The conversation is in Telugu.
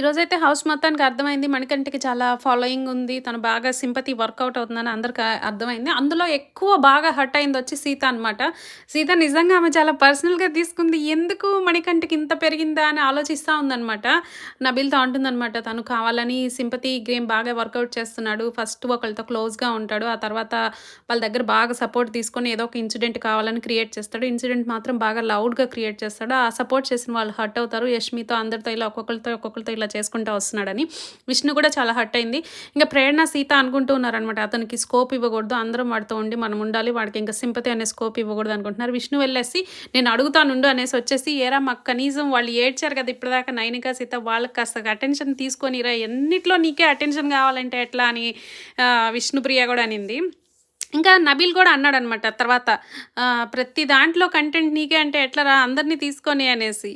ఈరోజైతే హౌస్ మొత్తానికి అర్థమైంది. మణికంఠకి చాలా ఫాలోయింగ్ ఉంది. తను బాగా సింపతి వర్కౌట్ అవుతుందని అందరికి అర్థమైంది. అందులో ఎక్కువ బాగా హర్ట్ అయిందొచ్చి సీత అనమాట. సీత నిజంగా ఆమె చాలా పర్సనల్‌గా తీసుకుంది. ఎందుకు మణికంఠకి ఇంత పెరిగిందా అని ఆలోచిస్తా ఉందనమాట. నబీల్‌తో అంటుందనమాట. తను కావాలని సింపతి గేమ్ బాగా వర్కౌట్ చేస్తున్నాడు. ఫస్ట్ ఒకళ్ళతో క్లోజ్‌గా ఉంటాడు. ఆ తర్వాత వాళ్ళ దగ్గర బాగా సపోర్ట్ తీసుకొని ఏదో ఒక ఇన్సిడెంట్ కావాలని క్రియేట్ చేస్తాడు. ఇన్సిడెంట్ మాత్రం బాగా లౌడ్‌గా క్రియేట్ చేస్తాడు. ఆ సపోర్ట్ చేసిన వాళ్ళు హర్ట్ అవుతారు. యష్మితో అందరితో ఇలా ఒక్కొక్కళ్ళతో ఇలా చేసుకుంటా వస్తున్నాడని. విష్ణు కూడా చాలా హర్ట్ అయింది. ఇంక ప్రేరణ, సీత అనుకుంటూ ఉన్నారనమాట. అతనికి స్కోప్ ఇవ్వకూడదు. అందరం వాడితో ఉండి మనం ఉండాలి. వాడికి ఇంకా సింపతి అనే స్కోప్ ఇవ్వకూడదు అనుకుంటున్నారు. విష్ణు వెళ్ళేసి నేను అడుగుతానుండు అనేసి వచ్చేసి, ఏరా మాకు కనీసం వాళ్ళు ఏడ్చారు కదా ఇప్పటిదాకా నైనిక, సీత వాళ్ళకి కాస్త అటెన్షన్ తీసుకొనిరా, ఎన్నిట్లో నీకే అటెన్షన్ కావాలంటే ఎట్లా అని విష్ణుప్రియ కూడా అనింది. ఇంకా నబీల్ కూడా అన్నాడనమాట తర్వాత, ప్రతి దాంట్లో కంటెంట్ నీకే అంటే ఎట్లరా అందరినీ తీసుకొని అనేసి.